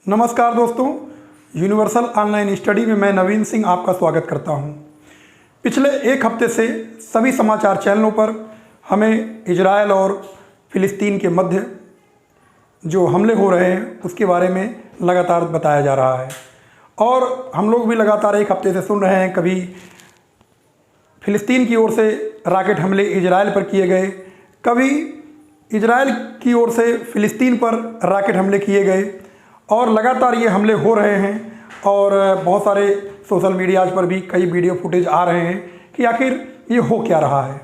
नमस्कार दोस्तों, universal online study में मैं नवीन सिंह आपका स्वागत करता हूं। पिछले एक हफ्ते से सभी समाचार चैनलों पर हमें इजराइल और फ़िलिस्तीन के मध्य जो हमले हो रहे हैं उसके बारे में लगातार बताया जा रहा है और हम लोग भी लगातार एक हफ्ते से सुन रहे हैं। कभी फ़िलिस्तीन की ओर से रॉकेट हमले इजराइल पर किए गए, कभी इजराइल की ओर से फ़िलिस्तीन पर रॉकेट हमले किए गए और लगातार ये हमले हो रहे हैं। और बहुत सारे सोशल मीडियाज़ पर भी कई वीडियो फुटेज आ रहे हैं कि आखिर ये हो क्या रहा है।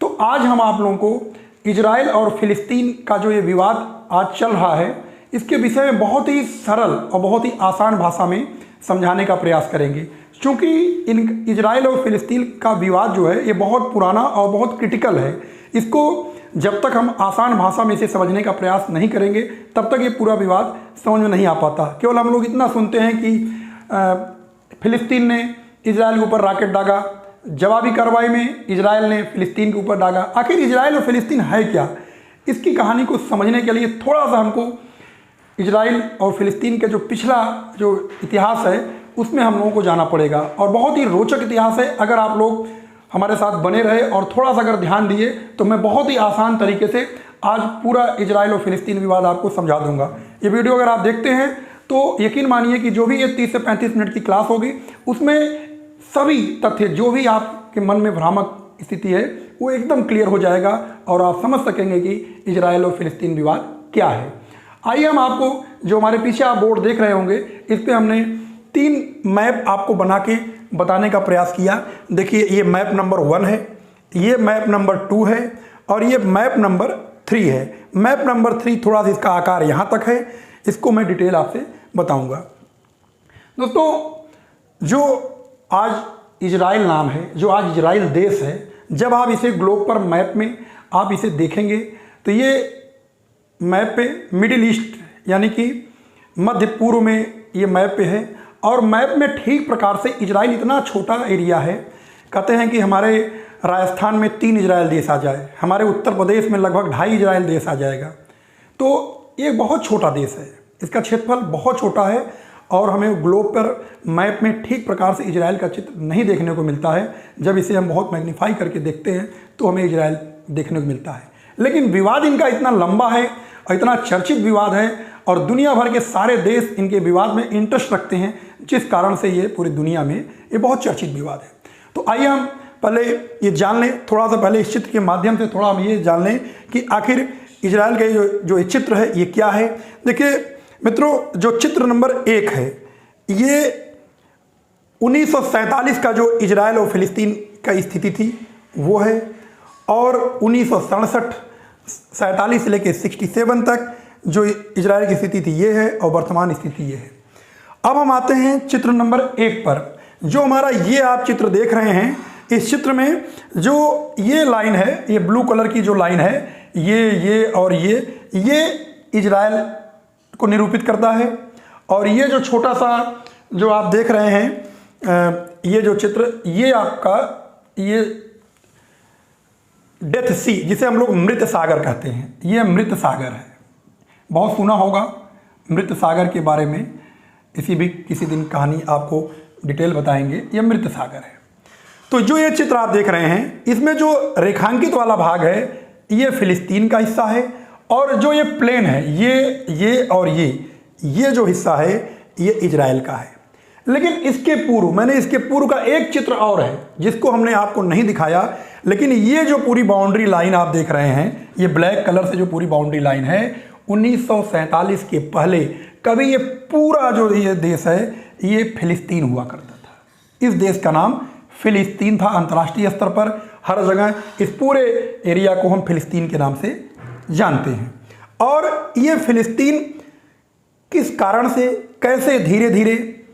तो आज हम आप लोगों को इजराइल और फ़िलिस्तीन का जो ये विवाद आज चल रहा है इसके विषय में बहुत ही सरल और बहुत ही आसान भाषा में समझाने का प्रयास करेंगे, क्योंकि इन इजराइल और फ़िलिस्तीन का विवाद जो है ये बहुत पुराना और बहुत क्रिटिकल है। इसको जब तक हम आसान भाषा में इसे समझने का प्रयास नहीं करेंगे तब तक ये पूरा विवाद समझ में नहीं आ पाता। केवल हम लोग इतना सुनते हैं कि फ़िलिस्तीन ने इजराइल के ऊपर रॉकेट दागा, जवाबी कार्रवाई में इजराइल ने फ़िलिस्तीन के ऊपर दागा। आखिर इजराइल और फ़िलिस्तीन है क्या? इसकी कहानी को समझने के लिए थोड़ा सा हमको इजराइल और फ़िलिस्तीन के जो पिछला जो इतिहास है उसमें हम लोगों को जाना पड़ेगा। और बहुत ही रोचक इतिहास है। अगर आप लोग हमारे साथ बने रहे और थोड़ा सा अगर ध्यान दिए तो मैं बहुत ही आसान तरीके से आज पूरा इजराइल और फ़िलिस्तीन विवाद आपको समझा दूंगा। ये वीडियो अगर आप देखते हैं तो यकीन मानिए कि जो भी ये 30 से 35 मिनट की क्लास होगी उसमें सभी तथ्य जो भी आपके मन में भ्रामक स्थिति है वो एकदम क्लियर हो जाएगा और आप समझ सकेंगे कि इजराइल और फ़िलिस्तीन विवाद क्या है। आइए हम आपको जो हमारे पीछे आप बोर्ड देख रहे होंगे इस पर हमने 3 मैप आपको बना के बताने का प्रयास किया। देखिए, ये मैप नंबर 1 है, ये मैप नंबर 2 है और ये मैप नंबर 3 है। मैप नंबर 3 थोड़ा सा इसका आकार यहाँ तक है, इसको मैं डिटेल आपसे बताऊंगा। दोस्तों, जो आज इजराइल नाम है, जो आज इजराइल देश है, जब आप इसे ग्लोब पर मैप में आप इसे देखेंगे तो ये मैप पे मिडिल ईस्ट यानी कि मध्य पूर्व में ये मैप पे है। और मैप में ठीक प्रकार से इजराइल इतना छोटा एरिया है, कहते हैं कि हमारे राजस्थान में 3 इजराइल देश आ जाए, हमारे उत्तर प्रदेश में लगभग 2.5 इजराइल देश आ जाएगा। तो ये बहुत छोटा देश है, इसका क्षेत्रफल बहुत छोटा है और हमें ग्लोब पर मैप में ठीक प्रकार से इजराइल का चित्र नहीं देखने को मिलता है। जब इसे हम बहुत मैग्नीफाई करके देखते हैं तो हमें इजराइल देखने को मिलता है। लेकिन विवाद इनका इतना लंबा है और इतना चर्चित विवाद है और दुनिया भर के सारे देश इनके विवाद में इंटरेस्ट रखते हैं, जिस कारण से ये पूरी दुनिया में ये बहुत चर्चित विवाद है। तो आइए हम पहले ये जान लें, थोड़ा सा पहले इस चित्र के माध्यम से थोड़ा हम ये जान लें कि आखिर इजराइल का जो ये चित्र है ये क्या है। देखिए मित्रों, जो चित्र नंबर 1 है ये 1947 का जो इजराइल और फ़िलिस्तीन का स्थिति थी वो है और 1967 से लेकर 67 तक जो इजराइल की स्थिति थी ये है और वर्तमान स्थिति ये है। अब हम आते हैं चित्र नंबर 1 पर। जो हमारा ये आप चित्र देख रहे हैं, इस चित्र में जो ये लाइन है, ये ब्लू कलर की जो लाइन है, ये और ये इजराइल को निरूपित करता है। और ये जो छोटा सा जो आप देख रहे हैं ये जो चित्र, ये आपका ये डेथ सी, जिसे हम लोग मृत सागर कहते हैं, ये मृत सागर है। बहुत सुना होगा मृत सागर के बारे में, इसी भी किसी दिन कहानी आपको डिटेल बताएंगे। ये मृत सागर है। तो जो ये चित्र आप देख रहे हैं इसमें जो रेखांकित वाला भाग है ये फ़िलिस्तीन का हिस्सा है और जो ये प्लेन है ये और ये जो हिस्सा है ये इजराइल का है। लेकिन इसके पूर्व, मैंने इसके पूर्व का एक चित्र और है जिसको हमने आपको नहीं दिखाया, लेकिन ये जो पूरी बाउंड्री लाइन आप देख रहे हैं, ये ब्लैक कलर से जो पूरी बाउंड्री लाइन है, 1947 के पहले कभी ये पूरा जो ये देश है ये फ़िलिस्तीन हुआ करता था। इस देश का नाम फ़िलिस्तीन था। अंतर्राष्ट्रीय स्तर पर हर जगह इस पूरे एरिया को हम फ़िलिस्तीन के नाम से जानते हैं। और ये फ़िलिस्तीन किस कारण से, कैसे धीरे धीरे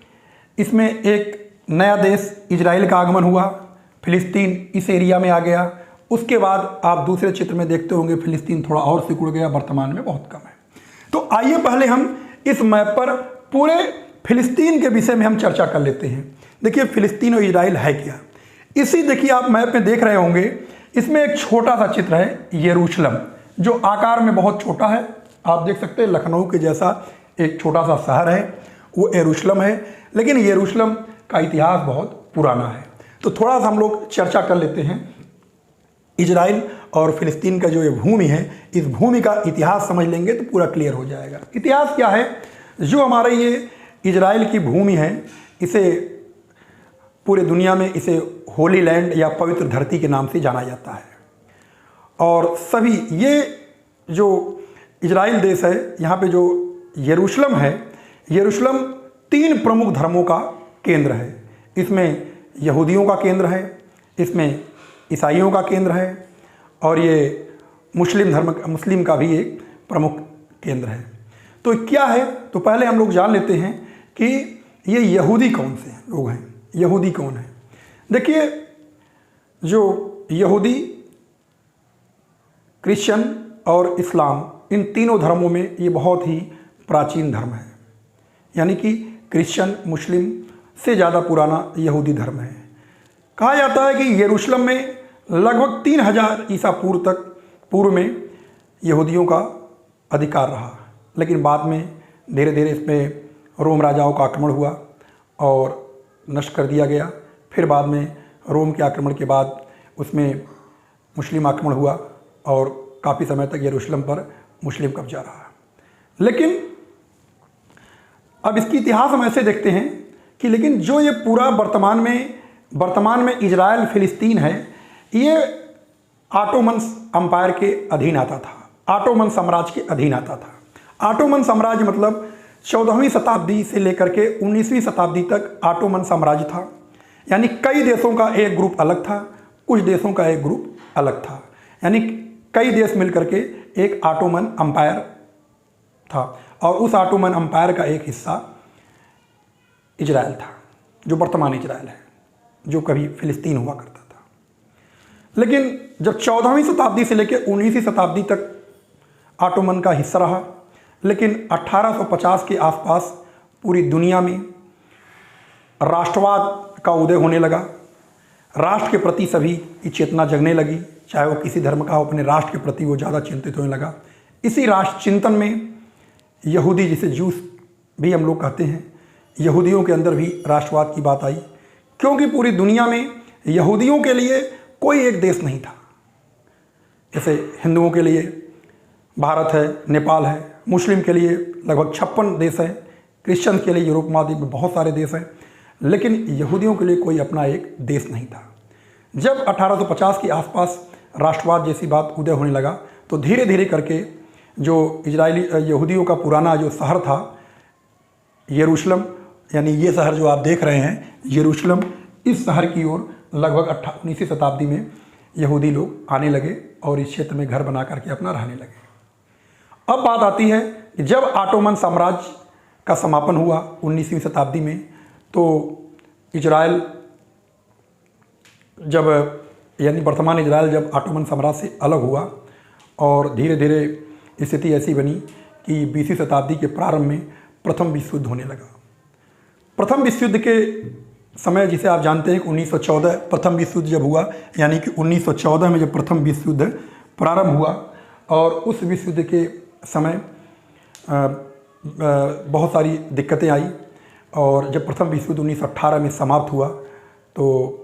इसमें एक नया देश इजराइल का आगमन हुआ, फ़िलिस्तीन इस एरिया में आ गया। उसके बाद आप दूसरे चित्र में देखते होंगे फ़िलिस्तीन थोड़ा और सिकुड़ गया, वर्तमान में बहुत कम है। तो आइए पहले हम इस मैप पर पूरे फ़िलिस्तीन के विषय में हम चर्चा कर लेते हैं। देखिए फ़िलिस्तीन और इजराइल है क्या। इसी देखिए आप मैप में देख रहे होंगे, इसमें एक छोटा सा चित्र है यरूशलेम, जो आकार में बहुत छोटा है। आप देख सकते हैं लखनऊ के जैसा एक छोटा सा शहर है, वो यरूशलेम है। लेकिन यरूशलेम का इतिहास बहुत पुराना है। तो थोड़ा सा हम लोग चर्चा कर लेते हैं। इजराइल और फ़िलिस्तीन का जो ये भूमि है, इस भूमि का इतिहास समझ लेंगे तो पूरा क्लियर हो जाएगा। इतिहास क्या है? जो हमारे ये इजराइल की भूमि है, इसे पूरे दुनिया में इसे होली लैंड या पवित्र धरती के नाम से जाना जाता है। और सभी ये जो इजराइल देश है, यहाँ पे जो यरूशलेम है, यरूशलेम 3 प्रमुख धर्मों का केंद्र है। इसमें यहूदियों का केंद्र है, इसमें ईसाइयों का केंद्र है, और ये मुस्लिम का भी एक प्रमुख केंद्र है। तो क्या है? तो पहले हम लोग जान लेते हैं कि ये यहूदी कौन से लोग हैं, यहूदी कौन है। देखिए, जो यहूदी, क्रिश्चियन और इस्लाम, इन तीनों धर्मों में ये बहुत ही प्राचीन धर्म है। यानी कि क्रिश्चियन, मुस्लिम से ज़्यादा पुराना यहूदी धर्म है। कहा जाता है कि यरूशलेम में लगभग 3000 ईसा पूर्व में यहूदियों का अधिकार रहा। लेकिन बाद में धीरे धीरे इसमें रोम राजाओं का आक्रमण हुआ और नष्ट कर दिया गया। फिर बाद में रोम के आक्रमण के बाद उसमें मुस्लिम आक्रमण हुआ और काफ़ी समय तक यरूशलेम पर मुस्लिम कब्जा रहा। लेकिन अब इसकी इतिहास हम ऐसे देखते हैं कि लेकिन जो ये पूरा वर्तमान में इजराइल फ़िलिस्तीन है, ये ऑटोमन अम्पायर के अधीन आता था, ऑटोमन साम्राज्य के अधीन आता था। ऑटोमन साम्राज्य मतलब 14वीं शताब्दी से लेकर के 19वीं शताब्दी तक ऑटोमन साम्राज्य था। यानी कई देशों का एक ग्रुप अलग था, कुछ देशों का एक ग्रुप अलग था। यानी कई देश मिलकर के एक ऑटोमन अम्पायर था, और उस ऑटोमन अम्पायर का एक हिस्सा इजराइल था, जो वर्तमान इजराइल है, जो कभी फ़िलिस्तीन हुआ करता था। लेकिन जब 14वीं शताब्दी से लेकर 19वीं शताब्दी तक ऑटोमन का हिस्सा रहा, लेकिन 1850 के आसपास पूरी दुनिया में राष्ट्रवाद का उदय होने लगा। राष्ट्र के प्रति सभी की चेतना जगने लगी, चाहे वो किसी धर्म का हो, अपने राष्ट्र के प्रति वो ज़्यादा चिंतित होने लगा। इसी राष्ट्र चिंतन में यहूदी, जिसे जूस भी हम लोग कहते हैं, यहूदियों के अंदर भी राष्ट्रवाद की बात आई। क्योंकि पूरी दुनिया में यहूदियों के लिए कोई एक देश नहीं था। जैसे हिंदुओं के लिए भारत है, नेपाल है, मुस्लिम के लिए लगभग 56 देश हैं, क्रिश्चियन के लिए यूरोप महाद्वीप में बहुत सारे देश हैं, लेकिन यहूदियों के लिए कोई अपना एक देश नहीं था। जब 1850 के आसपास राष्ट्रवाद जैसी बात उदय होने लगा, तो धीरे धीरे करके जो इजरायली यहूदियों का पुराना जो शहर था यरूशलेम, यानी ये शहर जो आप देख रहे हैं यरूशलेम, इस शहर की ओर लगभग 19वीं शताब्दी में यहूदी लोग आने लगे और इस क्षेत्र में घर बना करके अपना रहने लगे। अब बात आती है कि जब ऑटोमन साम्राज्य का समापन हुआ 19वीं शताब्दी में, तो इजराइल जब, यानी वर्तमान इजराइल जब ऑटोमन साम्राज्य से अलग हुआ, और धीरे धीरे स्थिति ऐसी बनी कि 20वीं शताब्दी के प्रारंभ में प्रथम विश्व युद्ध होने लगा। प्रथम विश्व युद्ध के समय, जिसे आप जानते हैं कि 1914 प्रथम विश्व युद्ध जब हुआ, यानी कि 1914 में जब प्रथम विश्व युद्ध प्रारंभ हुआ, और उस विश्व युद्ध के समय बहुत सारी दिक्कतें आई, और जब प्रथम विश्व युद्ध 1918 में समाप्त हुआ, तो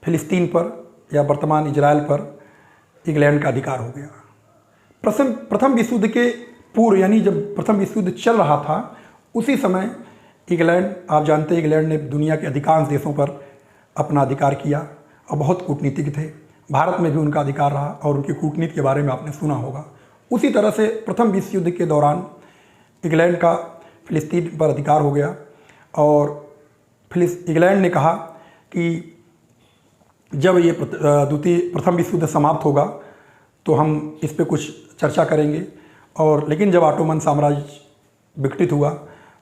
फ़िलिस्तीन पर या वर्तमान इजराइल पर इंग्लैंड का अधिकार हो गया। प्रथम विश्व युद्ध के पूर्व, यानी जब प्रथम विश्व युद्ध चल रहा था, उसी समय इंग्लैंड, आप जानते हैं इंग्लैंड ने दुनिया के अधिकांश देशों पर अपना अधिकार किया और बहुत कूटनीतिक थे। भारत में भी उनका अधिकार रहा और उनकी कूटनीति के बारे में आपने सुना होगा। उसी तरह से प्रथम विश्व युद्ध के दौरान इंग्लैंड का फ़िलिस्तीन पर अधिकार हो गया, और इंग्लैंड ने कहा कि जब ये प्रथम विश्व युद्ध समाप्त होगा तो हम इस पर कुछ चर्चा करेंगे। और लेकिन जब ऑटोमन साम्राज्य विकसित हुआ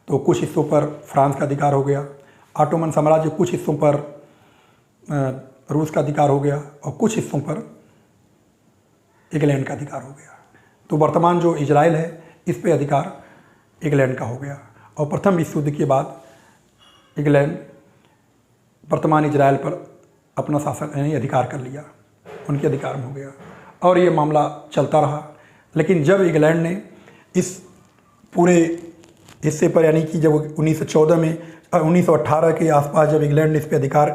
तो कुछ हिस्सों पर फ्रांस का अधिकार हो गया, ऑटोमन साम्राज्य कुछ हिस्सों पर रूस का अधिकार हो गया, और कुछ हिस्सों पर इंग्लैंड का अधिकार हो गया। तो वर्तमान जो इजराइल है, इस पे अधिकार इंग्लैंड का हो गया। और प्रथम विश्व युद्ध के बाद इंग्लैंड वर्तमान इजराइल पर अपना शासन यानी अधिकार कर लिया, उनके अधिकार में हो गया, और ये मामला चलता रहा। लेकिन जब इंग्लैंड ने इस पूरे हिस्से पर, यानी कि जब 1914 में 1918 के आसपास जब इंग्लैंड ने इस पर अधिकार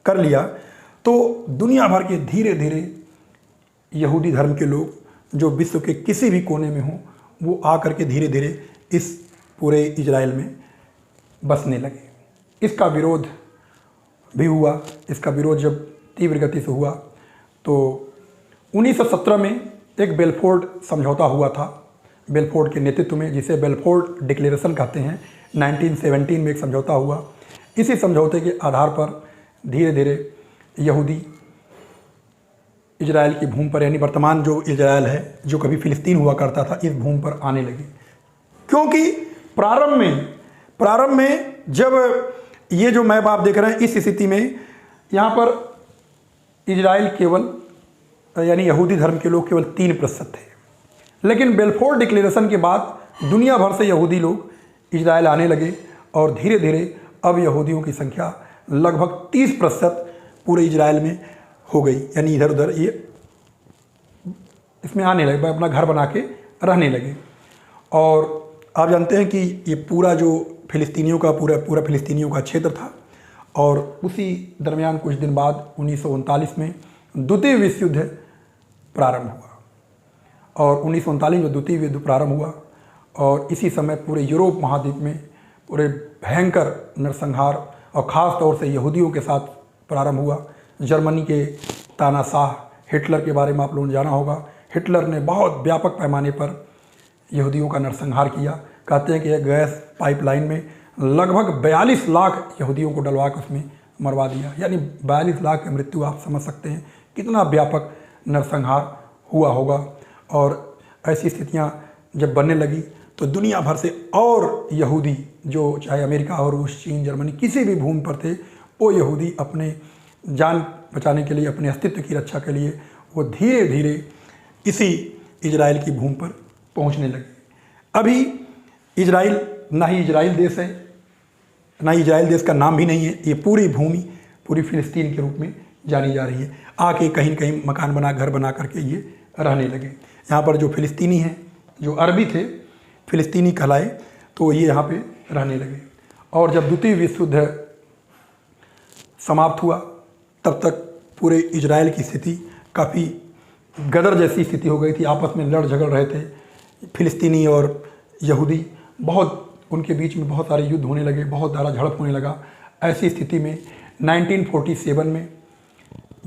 कर लिया तो दुनिया भर के धीरे धीरे यहूदी धर्म के लोग जो विश्व के किसी भी कोने में हों वो आकर के धीरे धीरे इस पूरे इजराइल में बसने लगे। इसका विरोध भी हुआ। इसका विरोध जब तीव्र गति से हुआ तो 1917 में एक बेलफोर्ड समझौता हुआ था, बेलफोर्ड के नेतृत्व में, जिसे बेलफोर्ड डिक्लेरेशन कहते हैं। 1917 में एक समझौता हुआ। इसी समझौते के आधार पर धीरे धीरे यहूदी इजराइल की भूमि पर, यानी वर्तमान जो इजराइल है, जो कभी फिलिस्तीन हुआ करता था, इस भूमि पर आने लगे। क्योंकि प्रारंभ में जब ये जो मैप आप देख रहे हैं, इस स्थिति में यहाँ पर इजराइल केवल, यानी यहूदी धर्म के लोग केवल 3% थे। लेकिन बेलफोर्ड डिक्लेरेशन के बाद दुनिया भर से यहूदी लोग इजराइल आने लगे और धीरे धीरे अब यहूदियों की संख्या लगभग 30% पूरे इजराइल में हो गई। यानी इधर उधर ये इसमें आने लगे, अपना घर बना के रहने लगे। और आप जानते हैं कि ये पूरा जो फिलिस्तीनियों का पूरा फिलिस्तीनियों का क्षेत्र था। और उसी दरमियान कुछ दिन बाद 1939 में द्वितीय विश्व युद्ध प्रारंभ हुआ। और 1939 में द्वितीय युद्ध प्रारंभ हुआ और इसी समय पूरे यूरोप महाद्वीप में पूरे भयंकर नरसंहार और ख़ास तौर से यहूदियों के साथ प्रारंभ हुआ। जर्मनी के तानाशाह हिटलर के बारे में आप लोगों ने जाना होगा। हिटलर ने बहुत व्यापक पैमाने पर यहूदियों का नरसंहार किया। कहते हैं कि एक गैस पाइपलाइन में लगभग 42 लाख यहूदियों को डलवा कर उसमें मरवा दिया। यानी 42 लाख की मृत्यु, आप समझ सकते हैं कितना व्यापक नरसंहार हुआ होगा। और ऐसी स्थितियां जब बनने लगी तो दुनिया भर से और यहूदी, जो चाहे अमेरिका और रूस, चीन, जर्मनी, किसी भी भूमि पर थे, वो यहूदी अपने जान बचाने के लिए, अपने अस्तित्व की रक्षा के लिए वो धीरे धीरे इसी इजराइल की भूमि पर पहुंचने लगे। अभी इजराइल ना ही इजराइल देश है, ना ही इजराइल देश का नाम भी नहीं है। ये पूरी भूमि पूरी फिलिस्तीन के रूप में जानी जा रही है। आके कहीं न कहीं मकान बना, घर बना करके ये रहने लगे। यहाँ पर जो फिलिस्तीनी हैं, जो अरबी थे, फिलिस्तीनी कहलाए, तो ये यहाँ पे रहने लगे। और जब द्वितीय विश्व युद्ध समाप्त हुआ तब तक पूरे इजराइल की स्थिति काफ़ी गदर जैसी स्थिति हो गई थी। आपस में लड़ झगड़ रहे थे फिलिस्तीनी और यहूदी। बहुत उनके बीच में बहुत सारे युद्ध होने लगे, बहुत ज़्यादा झड़प होने लगा। ऐसी स्थिति में 1947 में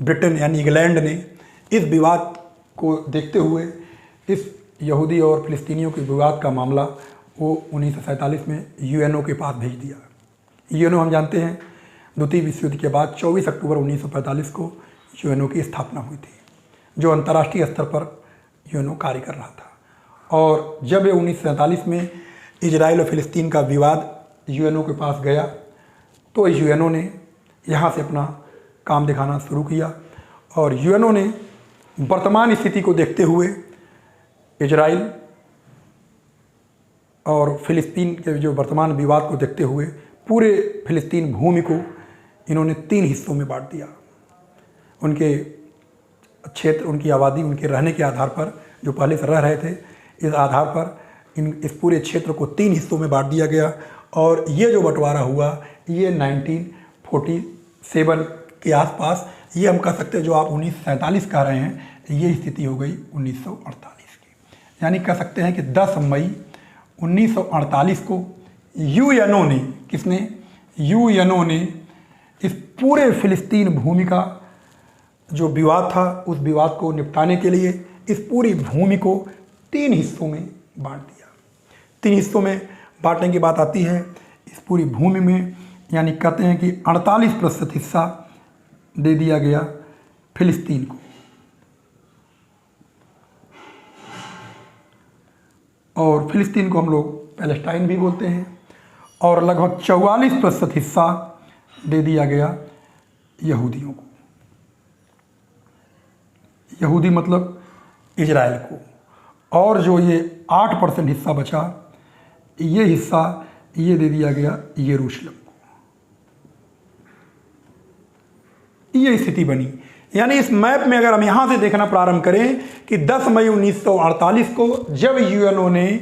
ब्रिटेन यानी इंग्लैंड ने इस विवाद को देखते हुए, इस यहूदी और फिलिस्तीनियों के विवाद का मामला वो 1947 में यूएनओ के पास भेज दिया। यूएनओ हम जानते हैं द्वितीय विश्व युद्ध के बाद 24 अक्टूबर 1945 को यूएनओ की स्थापना हुई थी, जो अंतर्राष्ट्रीय स्तर पर यूएनओ कार्य कर रहा था। और जब ये 1947 में इजराइल और फिलिस्तीन का विवाद यूएनओ के पास गया तो यूएनओ ने यहाँ से अपना काम दिखाना शुरू किया। और यूएनओ ने वर्तमान स्थिति को देखते हुए इजराइल और फिलिस्तीन के जो वर्तमान विवाद को देखते हुए पूरे फिलिस्तीन भूमि को इन्होंने 3 हिस्सों में बांट दिया। उनके क्षेत्र, उनकी आबादी, उनके रहने के आधार पर, जो पहले से रह रहे थे, इस आधार पर इस पूरे क्षेत्र को 3 हिस्सों में बांट दिया गया। और ये जो बंटवारा हुआ ये 1947 के आसपास, ये हम कह सकते हैं, जो आप 1947 कह रहे हैं, ये स्थिति हो गई 1948 की। यानी कह सकते हैं कि 10 मई 1948 को यूएनओ ने, किसने? यूएनओ ने इस पूरे फिलिस्तीन भूमि का जो विवाद था, उस विवाद को निपटाने के लिए इस पूरी भूमि को 3 हिस्सों में बांट दिया। 3 हिस्सों में बांटने की बात आती है। इस पूरी भूमि में यानी कहते हैं कि 48% हिस्सा दे दिया गया फिलिस्तीन को, और फिलिस्तीन को हम लोग पैलेस्टाइन भी बोलते हैं। और लगभग 44% हिस्सा दे दिया गया यहूदियों को। यहूदी मतलब इजराइल को। और जो ये 8% हिस्सा बचा, ये हिस्सा ये दे दिया गया यरूशलेम को। ये स्थिति बनी। यानी इस मैप में अगर हम यहाँ से देखना प्रारंभ करें कि 10 मई 1948 को जब यूएनओ ने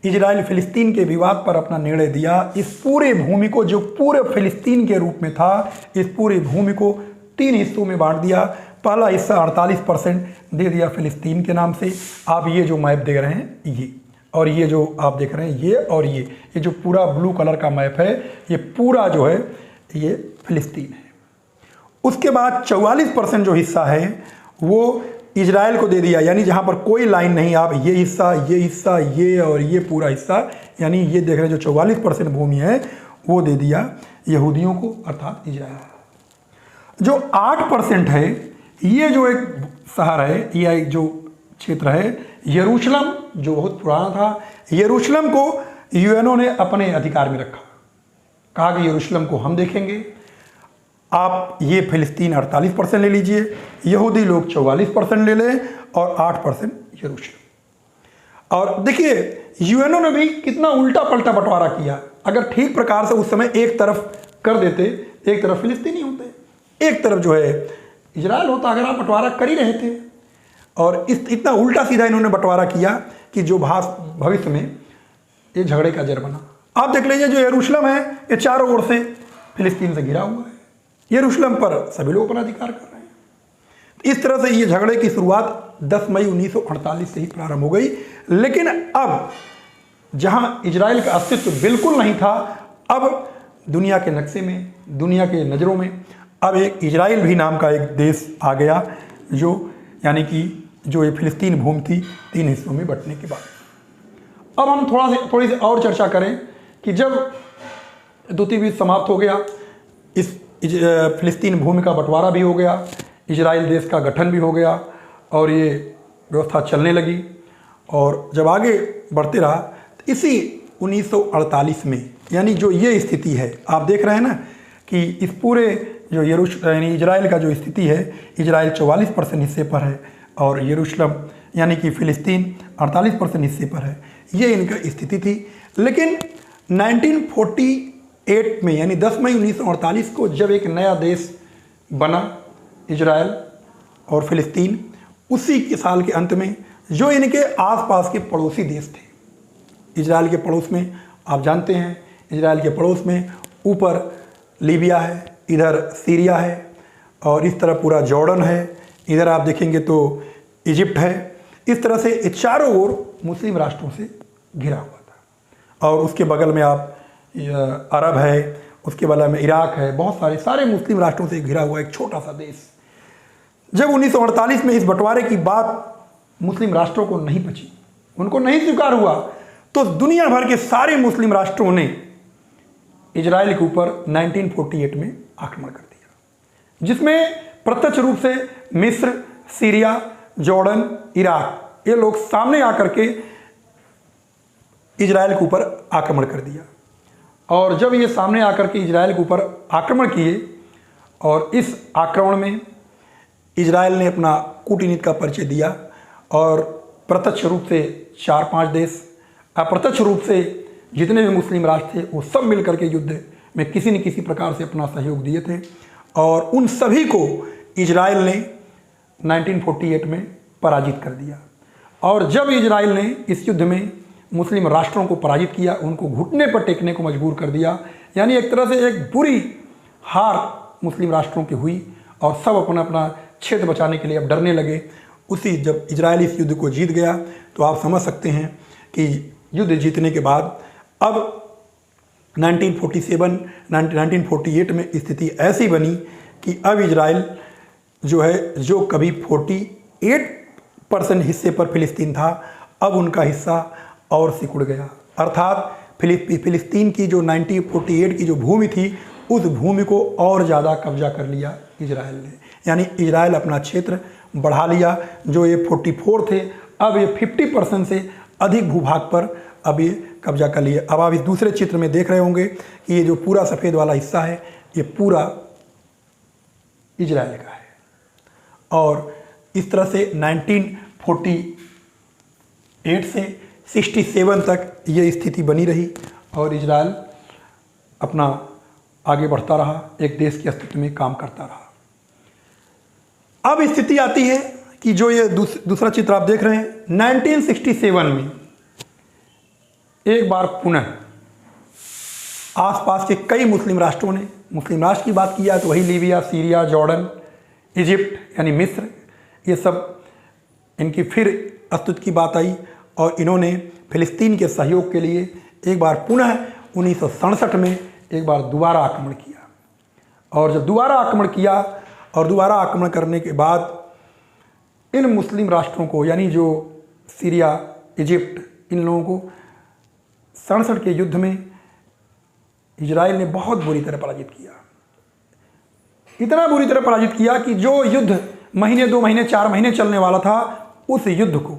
इजराइल फिलिस्तीन के विवाद पर अपना निर्णय दिया। इस पूरे भूमि को, जो पूरे फिलिस्तीन के रूप में था, इस पूरी भूमि को 3 हिस्सों में बांट दिया। पहला हिस्सा 48% दे दिया फिलिस्तीन के नाम से। आप ये जो मैप देख रहे हैं ये, और ये जो आप देख रहे हैं ये, और ये जो पूरा ब्लू कलर का मैप है, ये पूरा जो है ये फिलिस्तीन है। उसके बाद 44% जो हिस्सा है वो इजराइल को दे दिया, यानी जहाँ पर कोई लाइन नहीं, आप ये हिस्सा, ये हिस्सा, ये और ये पूरा हिस्सा, यानी ये देख रहे हैं जो 44% भूमि है वो दे दिया यहूदियों को, अर्थात इजराइल। जो 8% है, ये जो एक शहर है, ये जो क्षेत्र है यरूशलेम, जो बहुत पुराना था, यरूशलेम को यूएनओ ने अपने अधिकार में रखा। कहा कि यरूशलेम को हम देखेंगे, आप ये फिलिस्तीन 48% ले लीजिए, यहूदी लोग 44% ले लें और 8% यरूशलेम। और देखिए यूएनओ ने भी कितना उल्टा पलटा बंटवारा किया। अगर ठीक प्रकार से उस समय एक तरफ कर देते, एक तरफ फिलिस्तीनी होते, एक तरफ जो है इजराइल होता, अगर आप बंटवारा कर ही रहे थे। और इतना उल्टा सीधा इन्होंने बंटवारा किया कि जो भविष्य में ये झगड़े का जड़ बना। आप देख लीजिए जो यरूशलेम है ये चारों ओर से फिलिस्तीन से घिरा हुआ है। यरूशलेम पर सभी लोग अपना अधिकार कर रहे हैं। तो इस तरह से ये झगड़े की शुरुआत 10 मई 1948 से ही प्रारंभ हो गई। लेकिन अब जहां इजराइल का अस्तित्व बिल्कुल नहीं था, अब दुनिया के नक्शे में, दुनिया के नज़रों में अब एक इजराइल भी नाम का एक देश आ गया, जो यानी कि जो ये फिलिस्तीन भूमि थी 3 हिस्सों में बंटने के बाद। अब हम थोड़ी सी और चर्चा करें कि जब द्वितीय विश्व समाप्त हो गया, इस फिलिस्तीन भूमि का बंटवारा भी हो गया, इजराइल देश का गठन भी हो गया और ये व्यवस्था चलने लगी। और जब आगे बढ़ते रहा तो इसी 1948 में, यानी जो ये स्थिति है, आप देख रहे हैं ना कि इस पूरे जो यानी इजराइल का जो स्थिति है, इजराइल 44% हिस्से पर है और यरूशलेम यानी कि फिलिस्तीन 48% हिस्से पर है। ये इनका स्थिति थी। लेकिन 1948 में, यानी 10 मई 1948 को जब एक नया देश बना इजराइल और फिलिस्तीन, उसी के साल के अंत में जो इनके आसपास के पड़ोसी देश थे, इजराइल के पड़ोस में आप जानते हैं, इजराइल के पड़ोस में ऊपर लीबिया है, इधर सीरिया है और इस तरह पूरा जॉर्डन है, इधर आप देखेंगे तो इजिप्ट है। इस तरह से ये चारों ओर मुस्लिम राष्ट्रों से घिरा हुआ था। और उसके बगल में आप अरब है, उसके बगल में इराक है, बहुत सारे मुस्लिम राष्ट्रों से घिरा हुआ एक छोटा सा देश। जब 1948 में इस बंटवारे की बात मुस्लिम राष्ट्रों को नहीं पची, उनको नहीं स्वीकार हुआ, तो दुनिया भर के सारे मुस्लिम राष्ट्रों ने इजराइल के ऊपर 1948 में आक्रमण कर दिया, जिसमें प्रत्यक्ष रूप से मिस्र, सीरिया, जॉर्डन, इराक, ये लोग सामने आकर के इजराइल के ऊपर आक्रमण कर दिया। और जब ये सामने आकर के इजराइल के ऊपर आक्रमण किए और इस आक्रमण में इजराइल ने अपना कूटनीति का परिचय दिया और प्रत्यक्ष रूप से 4-5 देश, अप्रत्यक्ष रूप से जितने भी मुस्लिम राष्ट्र थे वो सब मिलकर के युद्ध में किसी न किसी प्रकार से अपना सहयोग दिए थे। और उन सभी को इजराइल ने 1948 में पराजित कर दिया। और जब इजराइल ने इस युद्ध में मुस्लिम राष्ट्रों को पराजित किया, उनको घुटने पर टेकने को मजबूर कर दिया, यानी एक तरह से एक बुरी हार मुस्लिम राष्ट्रों की हुई और सब अपना अपना क्षेत्र बचाने के लिए अब डरने लगे। उसी जब इजराइल इस युद्ध को जीत गया तो आप समझ सकते हैं कि युद्ध जीतने के बाद अब 1948 में स्थिति ऐसी बनी कि अब इजराइल जो है, जो कभी 48% हिस्से पर फिलिस्तीन था, अब उनका हिस्सा और सिकुड़ गया। अर्थात फिलिस्तीन की जो 1948 की जो भूमि थी, उस भूमि को और ज़्यादा कब्जा कर लिया इजराइल ने। यानी इजराइल अपना क्षेत्र बढ़ा लिया। जो ये 44 थे, अब ये 50% से अधिक भूभाग पर अब ये कब्जा कर लिए। अब आप इस दूसरे चित्र में देख रहे होंगे कि ये जो पूरा सफ़ेद वाला हिस्सा है, ये पूरा इजराइल का है। और इस तरह से 1948 से 67 तक ये स्थिति बनी रही और इजराइल अपना आगे बढ़ता रहा, एक देश के अस्तित्व में काम करता रहा। अब स्थिति आती है कि जो ये दूसरा चित्र आप देख रहे हैं, 1967 में एक बार पुनः आसपास के कई मुस्लिम राष्ट्रों ने, मुस्लिम राष्ट्र की बात किया तो वही लीबिया, सीरिया, जॉर्डन, इजिप्ट यानी मिस्र, ये सब इनकी फिर अस्तित्व की बात आई और इन्होंने फिलिस्तीन के सहयोग के लिए एक बार पुनः 1967 में एक बार दोबारा आक्रमण किया। और जब दोबारा आक्रमण किया और दोबारा आक्रमण करने के बाद इन मुस्लिम राष्ट्रों को, यानी जो सीरिया, इजिप्ट, इन लोगों को 67 के युद्ध में इजराइल ने बहुत बुरी तरह पराजित किया। इतना बुरी तरह पराजित किया कि जो युद्ध महीने, 2 महीने, 4 महीने चलने वाला था, उस युद्ध को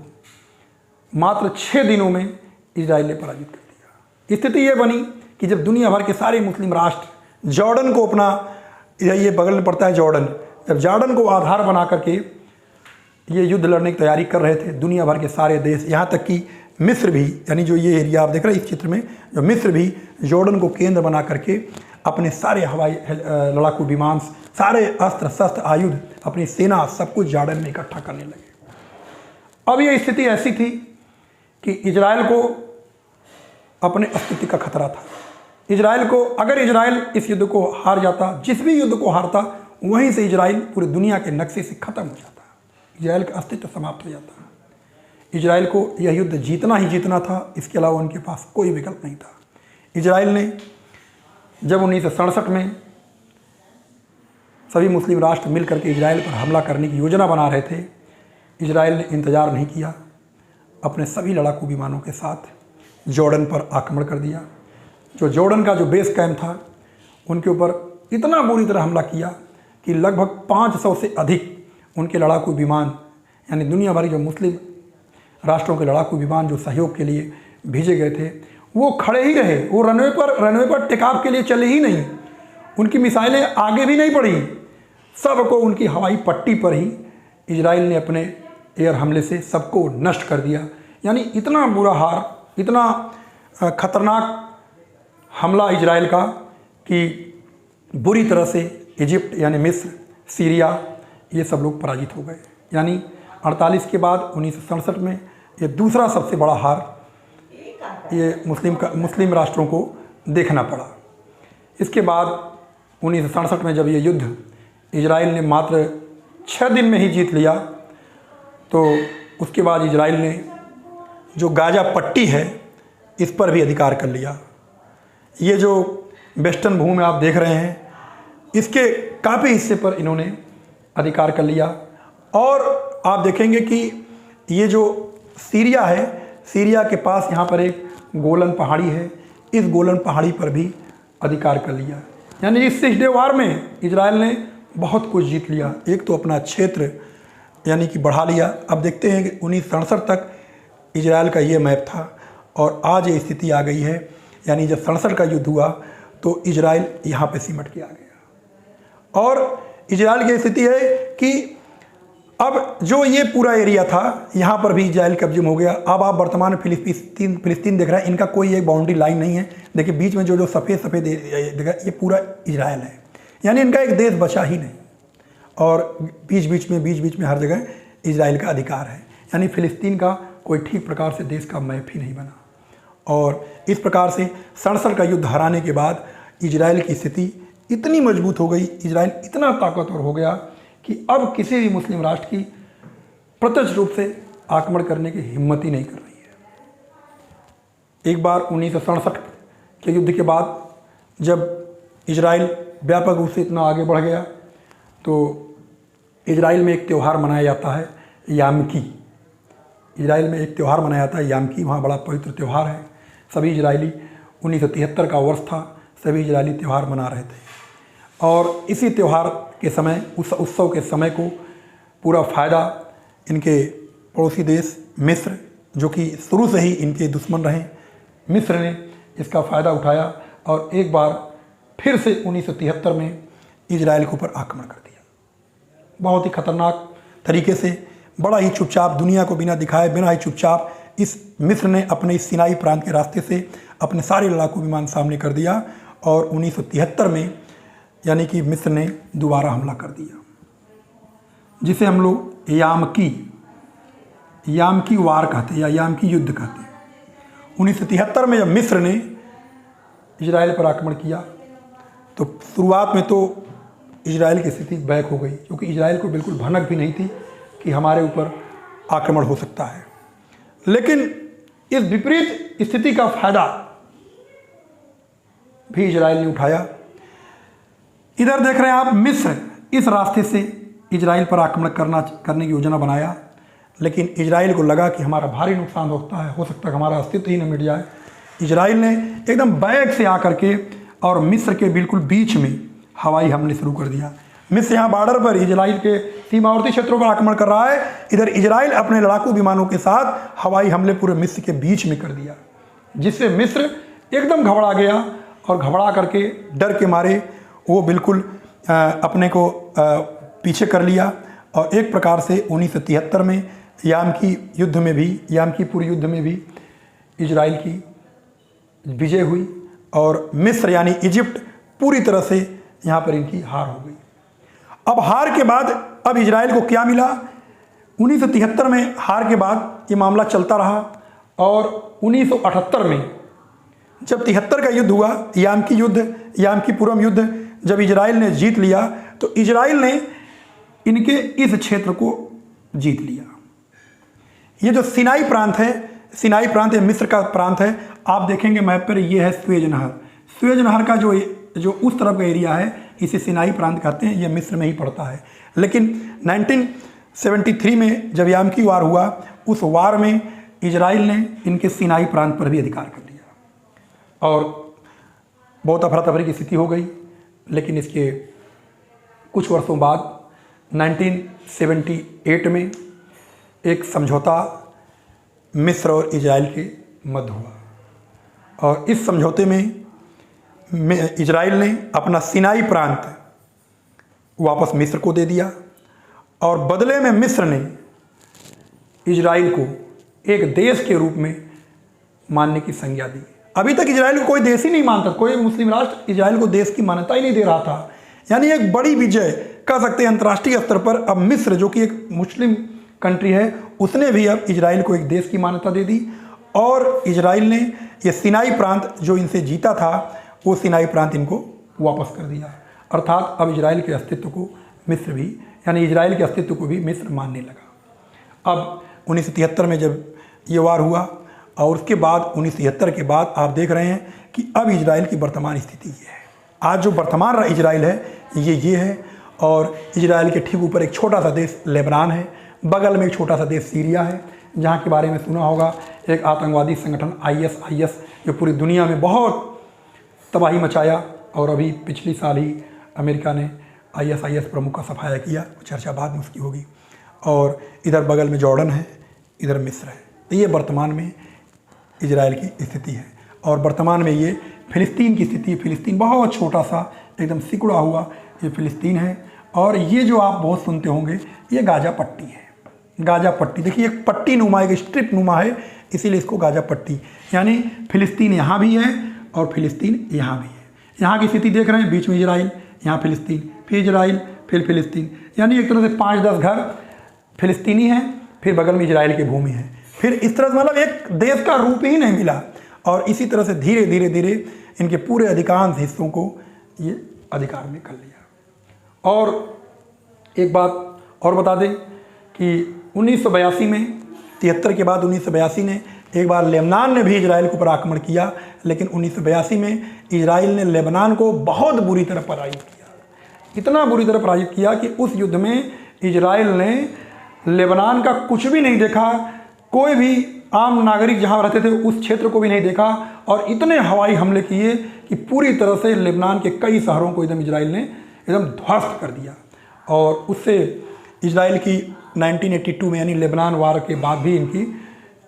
मात्र 6 दिनों में इजराइल ने पराजित कर दिया। स्थिति ये बनी कि जब दुनिया भर के सारे मुस्लिम राष्ट्र जॉर्डन को अपना, ये बगल में पड़ता है जॉर्डन, जब जॉर्डन को आधार बना करके ये युद्ध लड़ने की तैयारी कर रहे थे, दुनिया भर के सारे देश, यहाँ तक कि मिस्र भी, यानी जो ये एरिया आप देख रहे हैं इस चित्र में, जो मिस्र भी जॉर्डन को केंद्र बना करके अपने सारे हवाई लड़ाकू विमान, सारे अस्त्र शस्त्र, आयुध, अपनी सेना, सब कुछ जॉर्डन में इकट्ठा करने लगे। अब ये स्थिति ऐसी थी कि इजराइल को अपने अस्तित्व का खतरा था। इजराइल को, अगर इजराइल इस युद्ध को हार जाता, जिस भी युद्ध को हारता, वहीं से इजराइल पूरी दुनिया के नक्शे से खत्म हो जाता, इजराइल का अस्तित्व समाप्त हो जाता। इजराइल को यह युद्ध जीतना ही जीतना था, इसके अलावा उनके पास कोई विकल्प नहीं था। इजराइल ने जब 1967 में सभी मुस्लिम राष्ट्र मिलकर के इजराइल पर हमला करने की योजना बना रहे थे, इजराइल ने इंतज़ार नहीं किया, अपने सभी लड़ाकू विमानों के साथ जॉर्डन पर आक्रमण कर दिया। जो जॉर्डन का जो बेस कैंप था, उनके ऊपर इतना बुरी तरह हमला किया कि लगभग 500 से अधिक उनके लड़ाकू विमान, यानी दुनिया भर जो मुस्लिम राष्ट्रों के लड़ाकू विमान जो सहयोग के लिए भेजे गए थे, वो खड़े ही रहे। वो रनवे पर टेकऑफ के लिए चले ही नहीं, उनकी मिसाइलें आगे भी नहीं बढ़ी, सबको उनकी हवाई पट्टी पर ही इजराइल ने अपने एयर हमले से सबको नष्ट कर दिया। यानी इतना बुरा हार, इतना खतरनाक हमला इजराइल का कि बुरी तरह से इजिप्ट यानी मिस्र, सीरिया, ये सब लोग पराजित हो गए। यानी 48 के बाद 1967 में ये दूसरा सबसे बड़ा हार ये मुस्लिम राष्ट्रों को देखना पड़ा। इसके बाद 1967 में जब ये युद्ध इजराइल ने मात्र 6 दिन में ही जीत लिया, तो उसके बाद इजराइल ने जो गाजा पट्टी है इस पर भी अधिकार कर लिया। ये जो वेस्टर्न भूमि आप देख रहे हैं, इसके काफ़ी हिस्से पर इन्होंने अधिकार कर लिया। और आप देखेंगे कि ये जो सीरिया है, सीरिया के पास यहाँ पर एक गोलन पहाड़ी है, इस गोलन पहाड़ी पर भी अधिकार कर लिया। यानी इस 6 डे वार में इजराइल ने बहुत कुछ जीत लिया। एक तो अपना क्षेत्र यानी कि बढ़ा लिया। अब देखते हैं कि 1967 तक इजराइल का ये मैप था और आज ये स्थिति आ गई है। यानी जब 67 का युद्ध हुआ तो इजराइल यहाँ पे सिमट के आ गया। और इजराइल की स्थिति है कि अब जो ये पूरा एरिया था, यहाँ पर भी इजराइल कब्जे हो गया। अब आप वर्तमान में फिलिस्तीन देख रहे हैं, इनका कोई एक बाउंड्री लाइन नहीं है। देखिए बीच में जो सफ़ेद ये पूरा इजराइल है, यानी इनका एक देश बचा ही नहीं। और बीच बीच में हर जगह इजराइल का अधिकार है। यानी फिलिस्तीन का कोई ठीक प्रकार से देश का मैप ही नहीं बना। और इस प्रकार से 67 का युद्ध हराने के बाद इजराइल की स्थिति इतनी मजबूत हो गई, इजराइल इतना ताकतवर हो गया कि अब किसी भी मुस्लिम राष्ट्र की प्रत्यक्ष रूप से आक्रमण करने की हिम्मत ही नहीं कर रही है। एक बार 1967 के युद्ध के बाद जब इजराइल व्यापक रूप से इतना आगे बढ़ गया, तो इजराइल में एक त्यौहार मनाया जाता है यामकी। इजराइल में एक त्यौहार मनाया जाता है यामकी, वहाँ बड़ा पवित्र त्यौहार है। सभी इजरायली, 1973 का वर्ष था, सभी इजरायली त्यौहार मना रहे थे। और इसी त्यौहार के समय, उस उत्सव के समय को पूरा फ़ायदा इनके पड़ोसी देश मिस्र, जो कि शुरू से ही इनके दुश्मन रहे, मिस्र ने इसका फ़ायदा उठाया और एक बार फिर से 1973 में इजराइल के ऊपर आक्रमण कर दिया। बहुत ही खतरनाक तरीके से, बड़ा ही चुपचाप, दुनिया को बिना दिखाए, बिना ही चुपचाप इस मिस्र ने अपने इस सिनाई प्रांत के रास्ते से अपने सारे लड़ाकू विमान सामने कर दिया। और 1973 में यानी कि मिस्र ने दोबारा हमला कर दिया, जिसे हम लोग यामकी वार कहते हैं या यामकी युद्ध कहते हैं। 1973 में जब मिस्र ने इजराइल पर आक्रमण किया तो शुरुआत में तो इजराइल की स्थिति बैक हो गई, क्योंकि इजराइल को बिल्कुल भनक भी नहीं थी कि हमारे ऊपर आक्रमण हो सकता है। लेकिन इस विपरीत स्थिति का फायदा भी इजराइल ने उठाया। इधर देख रहे हैं आप, मिस्र इस रास्ते से इजराइल पर आक्रमण करने की योजना बनाया, लेकिन इजराइल को लगा कि हमारा भारी नुकसान हो सकता है हमारा अस्तित्व ही न मिट जाए। इजराइल ने एकदम बैक से आकर के और मिस्र के बिल्कुल बीच में हवाई हमले शुरू कर दिया। मिस्र यहाँ बॉर्डर पर इजराइल के सीमावर्ती क्षेत्रों पर आक्रमण कर रहा है, इधर इजराइल अपने लड़ाकू विमानों के साथ हवाई हमले पूरे मिस्र के बीच में कर दिया, जिससे मिस्र एकदम घबरा गया और घबरा करके डर के मारे वो बिल्कुल अपने को पीछे कर लिया। और एक प्रकार से 1973 में याम की पूरी युद्ध में भी इजराइल की विजय हुई और मिस्र यानी इजिप्ट पूरी तरह से यहाँ पर इनकी हार हो गई। अब हार के बाद अब इजराइल को क्या मिला? 1973 में हार के बाद ये मामला चलता रहा और 1978 में जब 73 का युद्ध हुआ, याम की पूरम युद्ध, जब इजराइल ने जीत लिया तो इजराइल ने इनके इस क्षेत्र को जीत लिया। ये जो सिनाई प्रांत है मिस्र का प्रांत है। आप देखेंगे मैप पर, ये है स्वेज नहर का जो उस तरफ का एरिया है, इसे सिनाई प्रांत कहते हैं। ये मिस्र में ही पड़ता है। लेकिन 1973 में जब याम की वार हुआ, उस वार में इजराइल ने इनके सिनाई प्रांत पर भी अधिकार कर लिया और बहुत अफरा तफरी की स्थिति हो गई। लेकिन इसके कुछ वर्षों बाद 1978 में एक समझौता मिस्र और इजराइल के मध्य हुआ और इस समझौते में इजराइल ने अपना सिनाई प्रांत वापस मिस्र को दे दिया और बदले में मिस्र ने इजराइल को एक देश के रूप में मानने की संज्ञा दी। अभी तक इजराइल को कोई देश ही नहीं मानता, कोई मुस्लिम राष्ट्र इजराइल को देश की मान्यता ही नहीं दे रहा था। यानी एक बड़ी विजय कह सकते हैं अंतर्राष्ट्रीय स्तर पर। अब मिस्र जो कि एक मुस्लिम कंट्री है, उसने भी अब इजराइल को एक देश की मान्यता दे दी और इजराइल ने ये सिनाई प्रांत जो इनसे जीता था, वो सिनाई प्रांत इनको वापस कर दिया। अर्थात अब इजराइल के अस्तित्व को इजराइल के अस्तित्व को भी मिस्र मानने लगा। अब 1973 में जब ये वार हुआ और उसके बाद 1973 के बाद आप देख रहे हैं कि अब इजराइल की वर्तमान स्थिति ये है। आज जो वर्तमान इजराइल है ये है और इजराइल के ठीक ऊपर एक छोटा सा देश लेबनान है, बगल में एक छोटा सा देश सीरिया है, जहाँ के बारे में सुना होगा, एक आतंकवादी संगठन IS जो पूरी दुनिया में बहुत तबाही मचाया और अभी पिछली साल ही अमेरिका ने IS प्रमुख का सफाया किया, चर्चा बाद में उसकी होगी। और इधर बगल में जॉर्डन है, इधर मिस्र है। तो ये वर्तमान में इजराइल की स्थिति है और वर्तमान में ये फ़िलिस्तीन की स्थिति। फ़िलिस्तीन बहुत छोटा सा एकदम सिकुड़ा हुआ ये फ़िलिस्तीन है और ये जो आप बहुत सुनते होंगे ये गाजा पट्टी है। गाजा पट्टी देखिए, एक पट्टी नुमा, एक स्ट्रिप नुमा है, इसीलिए इसको गाजा पट्टी। यानी फ़िलिस्तीन यहाँ भी है और फ़िलिस्तीन यहाँ भी है। यहाँ की स्थिति देख रहे हैं, बीच में इजराइल, यहाँ फ़िलिस्तीन, फिर इजराइल, फिर फ़िलिस्तीन। यानी एक तरह से 5-10 घर फ़िलिस्तीनी हैं, फिर बगल में इजराइल की भूमि है। फिर इस तरह से मतलब एक देश का रूप ही नहीं मिला और इसी तरह से धीरे धीरे इनके पूरे अधिकांश हिस्सों को ये अधिकार में कर लिया। और एक बात और बता दें कि 1982 में 73 के बाद 1982 ने एक बार लेबनान ने भी इजराइल के ऊपर आक्रमण किया, लेकिन 1982 में इजराइल ने लेबनान को बहुत बुरी तरह पराजित किया। इतना बुरी तरह पराजित किया कि उस युद्ध में इजराइल ने लेबनान का कुछ भी नहीं देखा, कोई भी आम नागरिक जहाँ रहते थे उस क्षेत्र को भी नहीं देखा और इतने हवाई हमले किए कि पूरी तरह से लेबनान के कई शहरों को एकदम इजराइल ने एकदम ध्वस्त कर दिया। और उससे इजराइल की 1982 में यानी लेबनान वार के बाद भी इनकी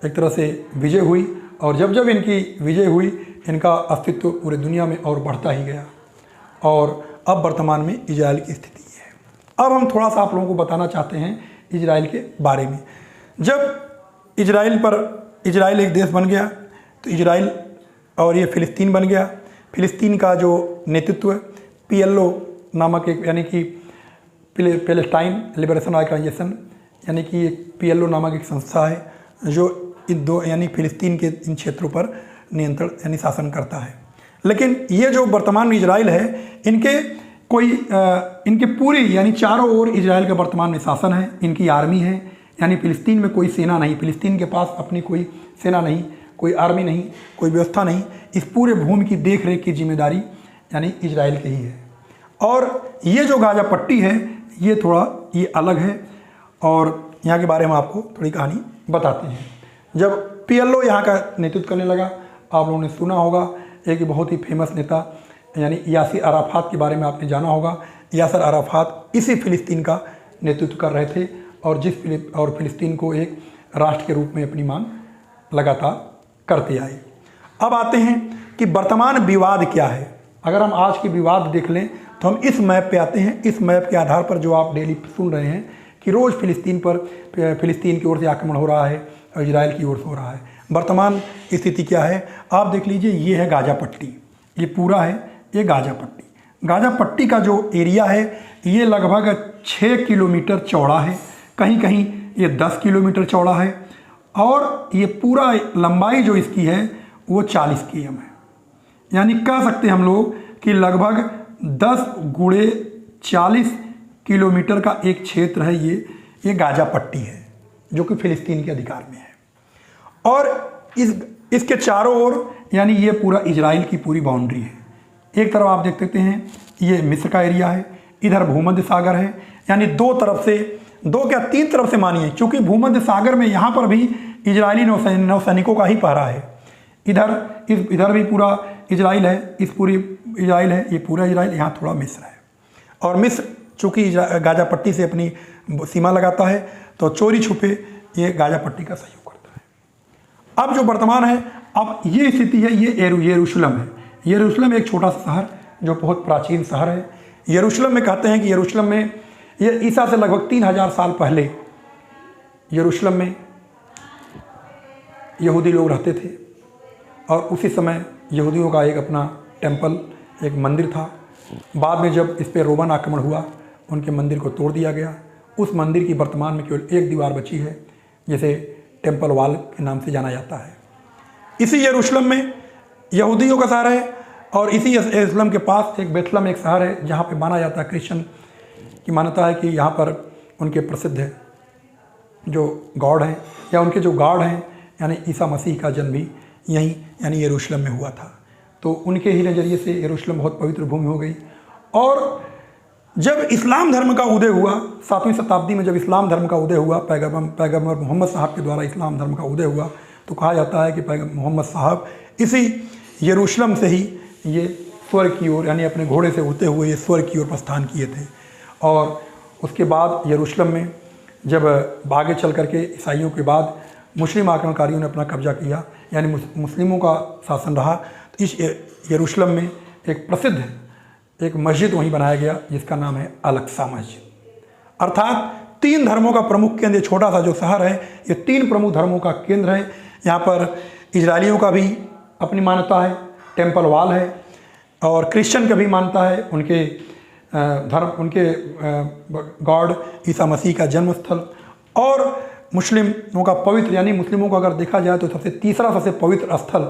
एक तरह से विजय हुई और जब इनकी विजय हुई, इनका अस्तित्व पूरे दुनिया में और बढ़ता ही गया और अब वर्तमान में इजराइल की स्थिति है। अब हम थोड़ा सा आप लोगों को बताना चाहते हैं इजराइल के बारे में। जब इजराइल एक देश बन गया तो इजराइल और ये फ़िलिस्तीन बन गया। फ़िलिस्तीन का जो नेतृत्व PLO नामक एक यानी कि पैलेस्टाइन लिबरेशन ऑर्गेनाइजेशन यानी कि एक PLO नामक एक संस्था है जो इन दो यानी फ़िलिस्तीन के इन क्षेत्रों पर नियंत्रण यानी शासन करता है। लेकिन ये जो वर्तमान में इजराइल है, इनके पूरी यानी चारों ओर इजराइल का वर्तमान में शासन है, इनकी आर्मी है, यानी फ़िलिस्तीन में कोई सेना नहीं, फ़िलिस्तीन के पास अपनी कोई सेना नहीं, कोई आर्मी नहीं, कोई व्यवस्था नहीं। इस पूरे भूमि की देख रेख की जिम्मेदारी यानी इजराइल की ही है। और ये जो गाजा पट्टी है ये अलग है, और यहाँ के बारे में आपको थोड़ी कहानी बताते हैं। जब PLO यहाँ का नेतृत्व करने लगा, आप लोगों ने सुना होगा एक बहुत ही फेमस नेता यानी यासिर अराफात के बारे में आपने जाना होगा। यासिर अराफात इसी फ़िलिस्तीन का नेतृत्व कर रहे थे और फ़िलिस्तीन को एक राष्ट्र के रूप में अपनी मांग लगातार करते आए। अब आते हैं कि वर्तमान विवाद क्या है। अगर हम आज की विवाद देख लें तो हम इस मैप पे आते हैं। इस मैप के आधार पर जो आप डेली सुन रहे हैं कि रोज़ फ़िलिस्तीन की ओर से आक्रमण हो रहा है और इजराइल की ओर से हो रहा है। वर्तमान स्थिति क्या है आप देख लीजिए। ये है गाजा पट्टी, ये पूरा है ये गाजा पट्टी। गाजा पट्टी का जो एरिया है ये लगभग 6 किलोमीटर चौड़ा है, कहीं कहीं ये 10 किलोमीटर चौड़ा है, और ये पूरा लंबाई जो इसकी है वो 40 km है। यानी कह सकते हैं हम लोग कि लगभग 10 गुणे 40 किलोमीटर का एक क्षेत्र है ये गाजा पट्टी है, जो कि फ़िलिस्तीन के अधिकार में है। और इसके चारों ओर यानी ये पूरा इजराइल की पूरी बाउंड्री है। एक तरफ आप देख सकते हैं ये मिस्र का एरिया है, इधर भूमध्य सागर है, यानी दो क्या तीन तरफ से मानिए, क्योंकि भूमध्य सागर में यहाँ पर भी इजरायली नौसैनिकों का ही पहरा है। इधर भी पूरा इजराइल है, इस पूरी इजराइल है, ये पूरा इजराइल, यहाँ थोड़ा मिस्र है। और मिस्र चूँकि गाजा पट्टी से अपनी सीमा लगाता है तो चोरी छुपे ये गाजा पट्टी का सहयोग करता है। अब जो वर्तमान है, अब ये स्थिति है, ये यरूशलेम है। यरूशलेम एक छोटा सा शहर जो बहुत प्राचीन शहर है। यरूशलेम में कहते हैं कि यरूशलेम में ये ईसा से लगभग 3000 साल पहले यरूशलेम में यहूदी लोग रहते थे, और उसी समय यहूदियों का एक अपना टेंपल, एक मंदिर था। बाद में जब इस पर रोमन आक्रमण हुआ, उनके मंदिर को तोड़ दिया गया। उस मंदिर की वर्तमान में केवल एक दीवार बची है, जिसे टेंपल वॉल के नाम से जाना जाता है। इसी यरूशलेम में यहूदियों का शहर है, और इसी यरूशलेम के पास एक बेथलम एक शहर है, जहाँ पे माना जाता है, क्रिश्चियन की मान्यता है कि यहाँ पर उनके प्रसिद्ध जो गॉड हैं या उनके जो गॉड हैं यानी ईसा मसीह का जन्म भी यहीं यानी यरूशलेम में हुआ था। तो उनके ही नज़रिए से यरूशलेम बहुत पवित्र भूमि हो गई। और जब इस्लाम धर्म का उदय हुआ, 7वीं शताब्दी में जब इस्लाम धर्म का उदय हुआ, पैगम्बर मोहम्मद साहब के द्वारा इस्लाम धर्म का उदय हुआ, तो कहा जाता है कि पैगम्बर मोहम्मद साहब इसी यरूशलेम से ही ये स्वर्ग की ओर यानी अपने घोड़े से उड़ते हुए ये स्वर्ग की ओर प्रस्थान किए थे। और उसके बाद यरूशलेम में जब आगे चल करके ईसाइयों के बाद मुस्लिम आक्रमणकारियों ने अपना कब्जा किया, यानी मुस्लिमों का शासन रहा, तो इस यरूशलेम में एक प्रसिद्ध एक मस्जिद वहीं बनाया गया जिसका नाम है अल-अक्सा मस्जिद। अर्थात 3 धर्मों का प्रमुख केंद्र, छोटा सा जो शहर है ये 3 प्रमुख धर्मों का केंद्र है। यहाँ पर इजरायलियों का भी अपनी मान्यता है, टेंपल वॉल है, और क्रिश्चियन का भी मानता है, उनके धर्म, उनके गॉड ईसा मसीह का जन्म स्थल। और मुस्लिमों का पवित्र यानी मुस्लिमों को अगर देखा जाए तो तीसरा सबसे पवित्र स्थल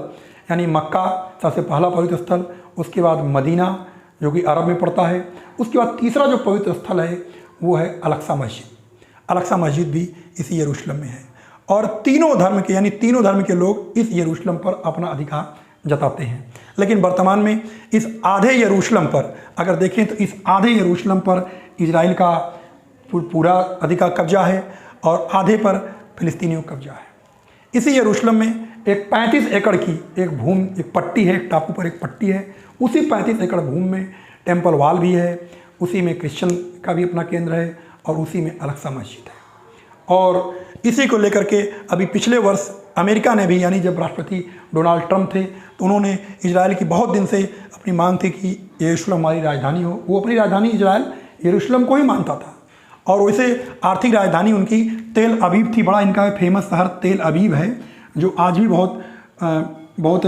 यानी मक्का सबसे पहला पवित्र स्थल, उसके बाद मदीना जो कि अरब में पड़ता है, उसके बाद तीसरा जो पवित्र स्थल है वो है अल-अक्सा मस्जिद। अल-अक्सा मस्जिद भी इसी यरूशलेम में है। और तीनों धर्म के यानी तीनों धर्म के लोग इस यरूशलेम पर अपना अधिकार जताते हैं। लेकिन वर्तमान में इस आधे यरूशलेम पर अगर देखें तो इस आधे यरूशलेम पर इजराइल का पूरा अधिकार कब्जा है और आधे पर फिलिस्तीनियों का कब्जा है। इसी यरूशलेम में एक 35 एकड़ की एक भूमि, एक पट्टी है, एक टापू पर एक पट्टी है। उसी 35 एकड़ भूमि में टेंपल वॉल भी है, उसी में क्रिश्चियन का भी अपना केंद्र है, और उसी में अल-अक्सा मस्जिद है। और इसी को लेकर के अभी पिछले वर्ष अमेरिका ने भी, यानी जब राष्ट्रपति डोनाल्ड ट्रंप थे तो उन्होंने इजराइल की बहुत दिन से अपनी मांग थी कि यरूशलेम हमारी राजधानी हो। वो अपनी राजधानी इजराइल यरूशलेम को ही मानता था, और वैसे आर्थिक राजधानी उनकी तेल अबीब थी। बड़ा इनका फेमस शहर तेल अबीब है, जो आज भी बहुत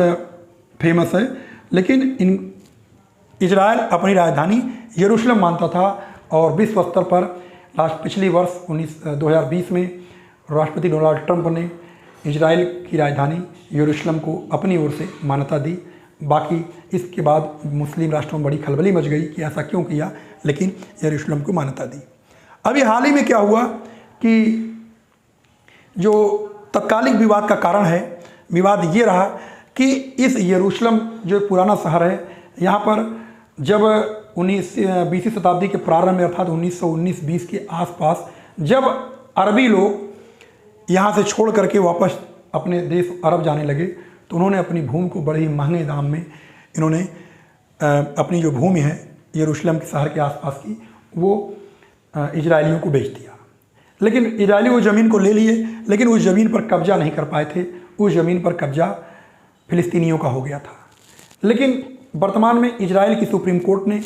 फेमस है। लेकिन इजराइल अपनी राजधानी यरूशलेम मानता था। और विश्व स्तर पर पिछली वर्ष 2020 में राष्ट्रपति डोनाल्ड ट्रंप ने इजराइल की राजधानी यरूशलेम को अपनी ओर से मान्यता दी। बाकी इसके बाद मुस्लिम राष्ट्रों में बड़ी खलबली मच गई कि ऐसा क्यों किया, लेकिन यरूशलेम को मान्यता दी। अभी हाल ही में क्या हुआ कि जो तत्कालिक विवाद का कारण है, विवाद ये रहा कि इस यरूशलेम जो पुराना शहर है, यहाँ पर जब 20वीं शताब्दी के प्रारंभ में अर्थात 1919-20 के आसपास जब अरबी लोग यहाँ से छोड़ करके वापस अपने देश अरब जाने लगे, तो उन्होंने अपनी भूमि को बड़े ही महंगे दाम में इन्होंने अपनी जो भूमि है यरूशलेम के शहर के आसपास की वो इजरायलियों को बेच दिया। लेकिन इजरायली वो ज़मीन को ले लिए, लेकिन उस ज़मीन पर कब्जा नहीं कर पाए थे। उस ज़मीन पर कब्जा फ़िलिस्तीनियों का हो गया था। लेकिन वर्तमान में इजराइल की सुप्रीम कोर्ट ने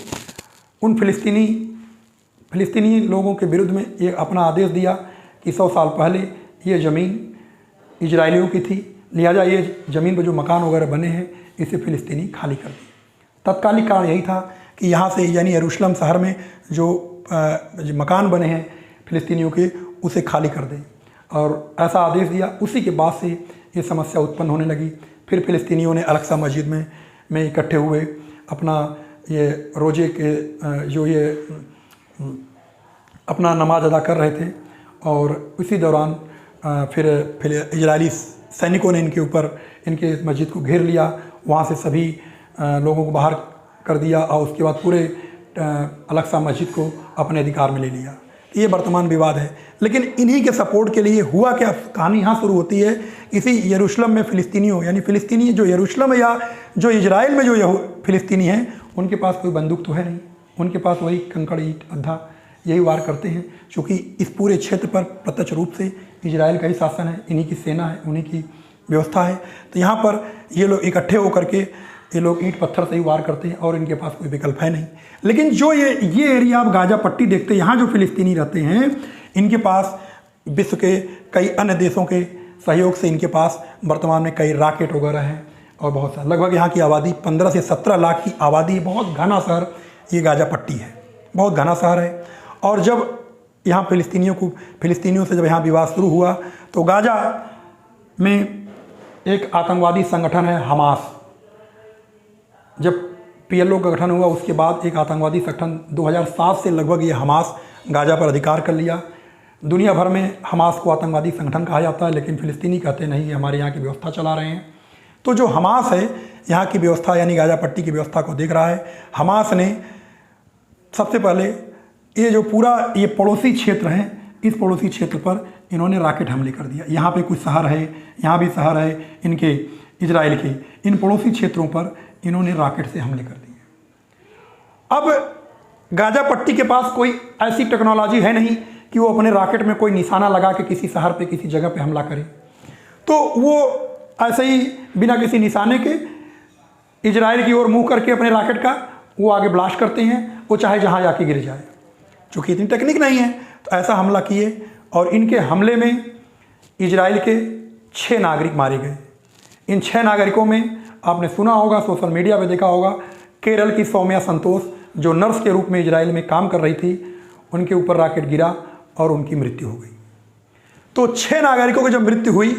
उन फ़िलिस्तीनी लोगों के विरुद्ध में एक अपना आदेश दिया कि 100 साल पहले ये ज़मीन इजरायलियों की थी, लिहाजा ये ज़मीन पर जो मकान वगैरह बने हैं इसे फ़िलिस्तीनी खाली कर दिए। तत्कालिक कारण यही था कि यहाँ से यानी यरूशलेम शहर में जो मकान बने हैं फ़िलिस्तीनियों के, उसे खाली कर दें, और ऐसा आदेश दिया। उसी के बाद से ये समस्या उत्पन्न होने लगी। फिर फ़िलिस्तीनियों ने अल-अक़सा मस्जिद में इकट्ठे हुए, अपना ये रोज़े के जो ये अपना नमाज अदा कर रहे थे, और उसी दौरान फिर इजरायली सैनिकों ने इनके ऊपर इनके मस्जिद को घेर लिया, वहाँ से सभी लोगों को बाहर कर दिया, और उसके बाद पूरे अल-अक़सा मस्जिद को अपने अधिकार में ले लिया। ये वर्तमान विवाद है। लेकिन इन्हीं के सपोर्ट के लिए हुआ क्या, कहानी यहाँ शुरू होती है। इसी यरूशलेम में फ़िलिस्तीनियों यानी फ़िलिस्तीनी जो यरूशलेम या जो इजराइल में जो फ़िलिस्तीनी हैं, उनके पास कोई बंदूक तो है नहीं, उनके पास वही कंकड़ ईंट अद्धा यही वार करते हैं, क्योंकि इस पूरे क्षेत्र पर प्रत्यक्ष रूप से इजराइल का ही शासन है, इन्हीं की सेना है, उन्हीं की व्यवस्था है। तो यहाँ पर ये लोग इकट्ठे होकर के ये लोग ईंट पत्थर से ही वार करते हैं, और इनके पास कोई विकल्प है नहीं। लेकिन जो ये एरिया आप गाजा पट्टी देखते हैं, यहाँ जो फ़िलिस्तीनी रहते हैं, इनके पास विश्व के कई अन्य देशों के सहयोग से इनके पास वर्तमान में कई रॉकेट वगैरह हैं, और बहुत सारा लगभग यहाँ की आबादी 15 से 17 लाख की आबादी, बहुत घना शहर ये गाजा पट्टी है, बहुत घना शहर है। और जब यहाँ फ़िलिस्तीनियों से जब यहाँ विवाद शुरू हुआ, तो गाजा में एक आतंकवादी संगठन है हमास। जब PLO का गठन हुआ, उसके बाद एक आतंकवादी संगठन 2007 से लगभग ये हमास गाजा पर अधिकार कर लिया। दुनिया भर में हमास को आतंकवादी संगठन कहा जाता है, लेकिन फ़िलिस्तीनी कहते नहीं, ये हमारे यहाँ की व्यवस्था चला रहे हैं। तो जो हमास है, यहाँ की व्यवस्था यानी गाजा पट्टी की व्यवस्था को देख रहा है। हमास ने सबसे पहले ये जो पूरा ये पड़ोसी क्षेत्र हैं, इस पड़ोसी क्षेत्र पर इन्होंने रॉकेट हमले कर दिया। यहाँ पे कुछ शहर है, यहाँ भी शहर है इनके इजराइल के, इन पड़ोसी क्षेत्रों पर इन्होंने रॉकेट से हमले कर दिए। अब गाजा पट्टी के पास कोई ऐसी टेक्नोलॉजी है नहीं कि वो अपने रॉकेट में कोई निशाना लगा के किसी शहर पे किसी जगह पे हमला करे। तो वो ऐसे ही बिना किसी निशाने के इजराइल की ओर मुँह करके अपने रॉकेट का वो आगे ब्लास्ट करते हैं, वो चाहे जहाँ जाके गिर जाए। चूँकि इतनी टेक्निक नहीं है, तो ऐसा हमला किए, और इनके हमले में इजराइल के 6 नागरिक मारे गए। इन 6 नागरिकों में आपने सुना होगा, सोशल मीडिया पे देखा होगा, केरल की सौम्या संतोष जो नर्स के रूप में इजराइल में काम कर रही थी, उनके ऊपर रॉकेट गिरा और उनकी मृत्यु हो गई। तो 6 नागरिकों की जब मृत्यु हुई,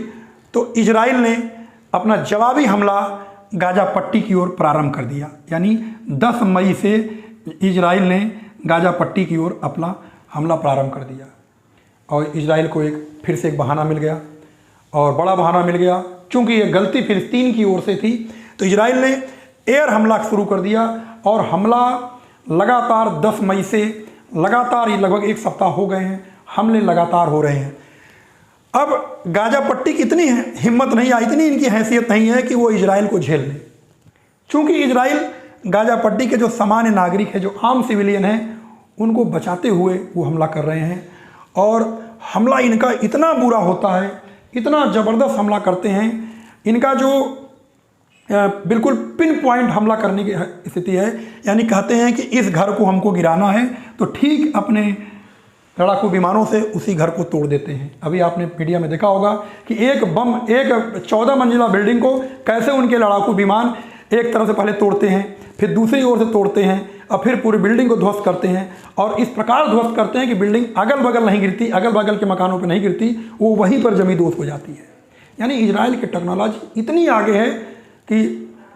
तो इजराइल ने अपना जवाबी हमला गाजा पट्टी की ओर प्रारंभ कर दिया। यानी 10 मई से इजराइल ने गाजा पट्टी की ओर अपना हमला प्रारंभ कर दिया, और इजराइल को फिर से एक बहाना मिल गया, और बड़ा बहाना मिल गया। चूँकि ये गलती फ़िलिस्तीन की ओर से थी, तो इजराइल ने एयर हमला शुरू कर दिया, और हमला लगातार 10 मई से लगातार ये लगभग 1 सप्ताह हो गए हैं, हमले लगातार हो रहे हैं। अब गाजा पट्टी की इतनी हिम्मत नहीं आई, इतनी इनकी हैसियत नहीं है कि वो इजराइल को झेल लें। चूँकि इजराइल गाजा पट्टी के जो सामान्य नागरिक है, जो आम सिविलियन हैं, उनको बचाते हुए वो हमला कर रहे हैं, और हमला इनका इतना बुरा होता है, इतना ज़बरदस्त हमला करते हैं। इनका जो बिल्कुल पिन पॉइंट हमला करने की स्थिति है, यानी कहते हैं कि इस घर को हमको गिराना है, तो ठीक अपने लड़ाकू विमानों से उसी घर को तोड़ देते हैं। अभी आपने मीडिया में देखा होगा कि एक 14 मंजिला बिल्डिंग को कैसे उनके लड़ाकू विमान एक तरफ से पहले तोड़ते हैं, फिर दूसरी ओर से तोड़ते हैं, और फिर पूरी बिल्डिंग को ध्वस्त करते हैं, और इस प्रकार ध्वस्त करते हैं कि बिल्डिंग अगल बगल नहीं गिरती, अगल बगल के मकानों पर नहीं गिरती, वो वहीं पर जमी दोस्त हो जाती है। यानी इजराइल की टेक्नोलॉजी इतनी आगे है कि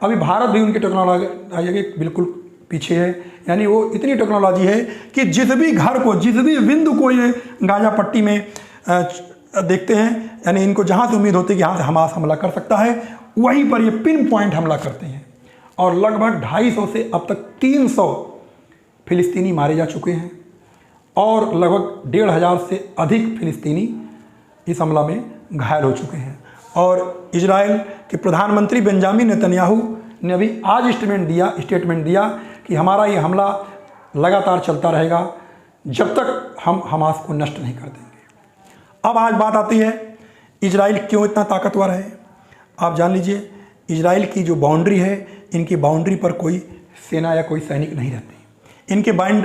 अभी भारत भी उनकी टेक्नोलॉजी आगे बिल्कुल पीछे है। यानी वो इतनी टेक्नोलॉजी है कि जिस भी घर को, जिस भी बिंदु को ये गाजा पट्टी में देखते हैं, यानी इनको जहाँ से उम्मीद होती है कि यहाँ से हमास हमला कर सकता है, वहीं पर ये पिन पॉइंट हमला करते हैं। और लगभग 250 से अब तक 300 फिलिस्तीनी मारे जा चुके हैं और लगभग 1500 से अधिक फिलिस्तीनी इस हमला में घायल हो चुके हैं। और इजराइल के प्रधानमंत्री बेंजामिन नेतन्याहू ने अभी आज स्टेटमेंट दिया कि हमारा ये हमला लगातार चलता रहेगा जब तक हम हमास को नष्ट नहीं कर देंगे। अब आज बात आती है इजराइल क्यों इतना ताकतवर है। आप जान लीजिए, इजराइल की जो बाउंड्री है, इनकी बाउंड्री पर कोई सेना या कोई सैनिक नहीं रहते।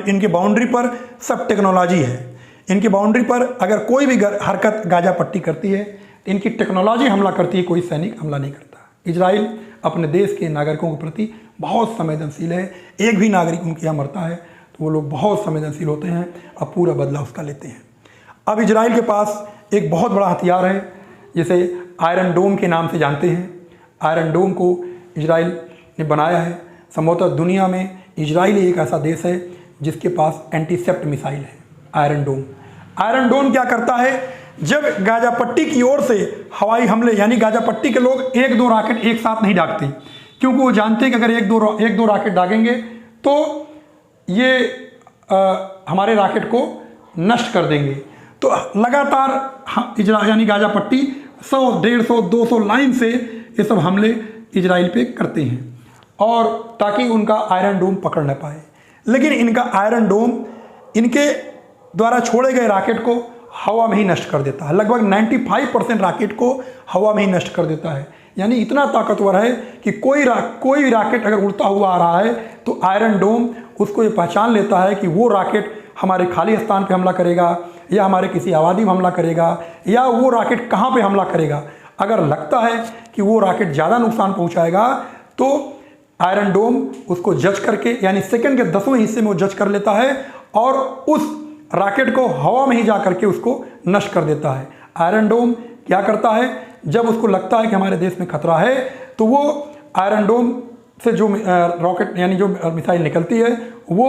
इनके बाउंड्री पर सब टेक्नोलॉजी है। इनकी बाउंड्री पर अगर कोई भी हरकत गाजा पट्टी करती है तो इनकी टेक्नोलॉजी हमला करती है, कोई सैनिक हमला नहीं करता। इजराइल अपने देश के नागरिकों के प्रति बहुत संवेदनशील है। एक भी नागरिक उनके यहाँ मरता है तो वो लोग बहुत संवेदनशील होते हैं, अब पूरा बदला उसका लेते हैं। अब इजराइल के पास एक बहुत बड़ा हथियार है जिसे आयरन डोम के नाम से जानते हैं। आयरन डोम को इजराइल ने बनाया है। संभवतः दुनिया में इजराइल एक ऐसा देश है जिसके पास एंटीसेप्ट मिसाइल है, आयरन डोम। आयरन डोम क्या करता है, जब गाजा पट्टी की ओर से हवाई हमले, यानी गाजा पट्टी के लोग 1-2 रॉकेट एक साथ नहीं दागते, क्योंकि वो जानते हैं कि अगर एक दो रॉकेट दागेंगे तो ये हमारे रॉकेट को नष्ट कर देंगे। तो लगातार यानी गाजा पट्टी 100, 150, 200 लाइन से ये सब हमले इजराइल पे करते हैं और ताकि उनका आयरन डोम पकड़ न पाए। लेकिन इनका आयरन डोम इनके द्वारा छोड़े गए रॉकेट को हवा में ही नष्ट कर देता है। लगभग 95% रॉकेट को हवा में ही नष्ट कर देता है। यानी इतना ताकतवर है कि कोई रॉकेट अगर उड़ता हुआ आ रहा है तो आयरन डोम उसको ये पहचान लेता है कि वो रॉकेट हमारे खाली स्थान पे हमला करेगा या हमारे किसी आबादी में हमला करेगा या वो रॉकेट कहाँ पे हमला करेगा। अगर लगता है कि वो रॉकेट ज़्यादा नुकसान पहुँचाएगा तो आयरन डोम उसको जज करके, यानी सेकंड के 10वें हिस्से में वो जज कर लेता है और उस रॉकेट को हवा में ही जा करके उसको नष्ट कर देता है। आयरन डोम क्या करता है, जब उसको लगता है कि हमारे देश में खतरा है तो वो आयरन डोम से जो रॉकेट यानी जो मिसाइल निकलती है वो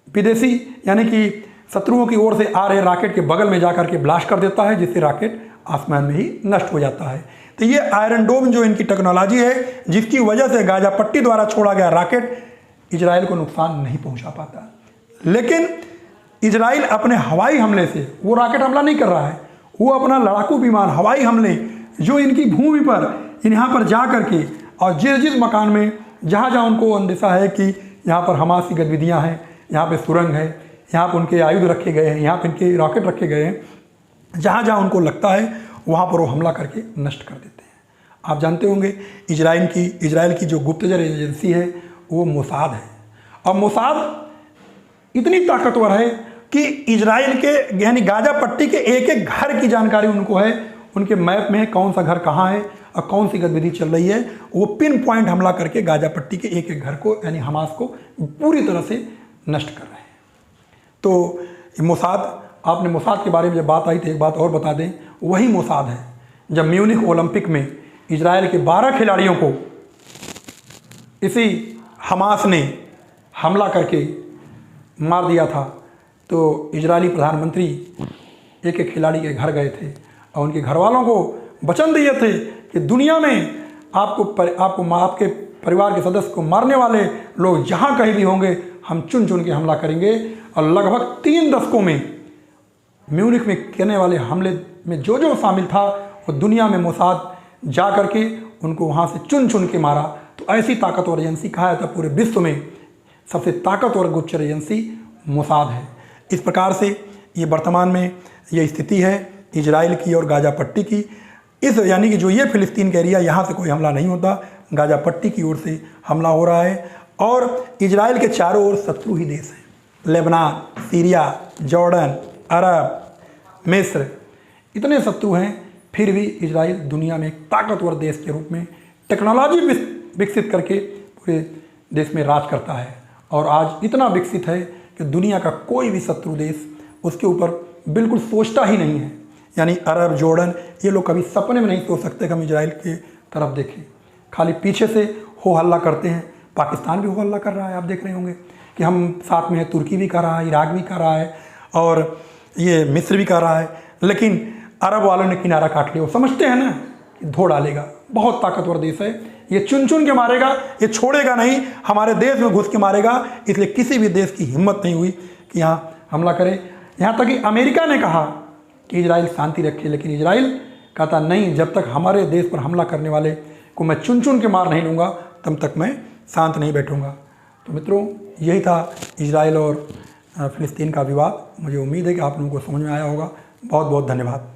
विदेशी यानी कि शत्रुओं की ओर से आ रहे रॉकेट के बगल में जाकर के ब्लास्ट कर देता है, जिससे रॉकेट आसमान में ही नष्ट हो जाता है। तो ये आयरन डोम जो इनकी टेक्नोलॉजी है, जिसकी वजह से गाजा पट्टी द्वारा छोड़ा गया रॉकेट इजराइल को नुकसान नहीं पहुंचा पाता। लेकिन इजराइल अपने हवाई हमले से, वो रॉकेट हमला नहीं कर रहा है, वो अपना लड़ाकू विमान हवाई हमले जो इनकी भूमि पर यहाँ पर जा करके और जिस मकान में जहाँ उनको अंदेशा है कि यहाँ पर हमास की गतिविधियाँ हैं, यहाँ पे सुरंग है, यहाँ पर उनके आयुध रखे गए हैं, यहाँ पर इनके रॉकेट रखे गए हैं, जहाँ उनको लगता है वहाँ पर वो हमला करके नष्ट कर देते हैं। आप जानते होंगे इजराइल की जो गुप्तचर एजेंसी है वो मोसाद है। और मोसाद इतनी ताकतवर है कि इजराइल के यानी गाजा पट्टी के एक एक घर की जानकारी उनको है। उनके मैप में कौन सा घर कहाँ है और कौन सी गतिविधि चल रही है, वो पिन पॉइंट हमला करके गाजा पट्टी के एक एक घर को यानी हमास को पूरी तरह से नष्ट कर रहे हैं। तो मोसाद, आपने मोसाद के बारे में जब बात आई तो एक बात और बता दें, वही मोसाद है जब म्यूनिख ओलंपिक में इजराइल के 12 खिलाड़ियों को इसी हमास ने हमला करके मार दिया था, तो इजरायली प्रधानमंत्री एक एक खिलाड़ी के घर गए थे और उनके घर वालों को वचन दिए थे कि दुनिया में आपके परिवार के सदस्य को मारने वाले लोग जहाँ कहीं भी होंगे हम चुन चुन के हमला करेंगे। और लगभग 3 दशकों में म्यूनिख में करने वाले हमले में जो शामिल था वो दुनिया में मोसाद जा करके उनको वहाँ से चुन चुन के मारा। तो ऐसी ताकतवर एजेंसी कहा जाता है पूरे विश्व में सबसे ताकतवर गुप्तचर एजेंसी मोसाद है। इस प्रकार से ये वर्तमान में ये स्थिति है इजराइल की और गाजा पट्टी की। इस यानी कि जो ये फिलिस्तीन का एरिया, यहाँ से कोई हमला नहीं होता, गाजा पट्टी की ओर से हमला हो रहा है। और इजराइल के चारों ओर शत्रु ही देश हैं, लेबनान, सीरिया, जॉर्डन, अरब, मिस्र, इतने शत्रु हैं। फिर भी इजराइल दुनिया में एक ताकतवर देश के रूप में टेक्नोलॉजी विकसित करके पूरे देश में राज करता है। और आज इतना विकसित है कि दुनिया का कोई भी शत्रु देश उसके ऊपर बिल्कुल सोचता ही नहीं है। यानी अरब, जॉर्डन, ये लोग कभी सपने में नहीं सोच सकते कि हम इजराइल की तरफ देखें। खाली पीछे से हो हल्ला करते हैं। पाकिस्तान भी हो हल्ला कर रहा है, आप देख रहे होंगे कि हम साथ में हैं। तुर्की भी कर रहा है, इराक भी कर रहा है और ये मिस्र भी कर रहा है। लेकिन अरब वालों ने किनारा काट लिया। वो समझते हैं ना कि धो डालेगा, बहुत ताकतवर देश है, ये चुन चुन के मारेगा, ये छोड़ेगा नहीं, हमारे देश में घुस के मारेगा। इसलिए किसी भी देश की हिम्मत नहीं हुई कि यहाँ हमला करे। यहाँ तक कि अमेरिका ने कहा कि इजराइल शांति रखे, लेकिन इजराइल कहता नहीं, जब तक हमारे देश पर हमला करने वाले को मैं चुन चुन के मार नहीं लूँगा तब तक मैं शांत नहीं बैठूँगा। तो मित्रों, यही था इजराइल और फ़िलिस्तीन का विवाद। मुझे उम्मीद है कि आप लोगों को समझ में आया होगा। बहुत बहुत धन्यवाद।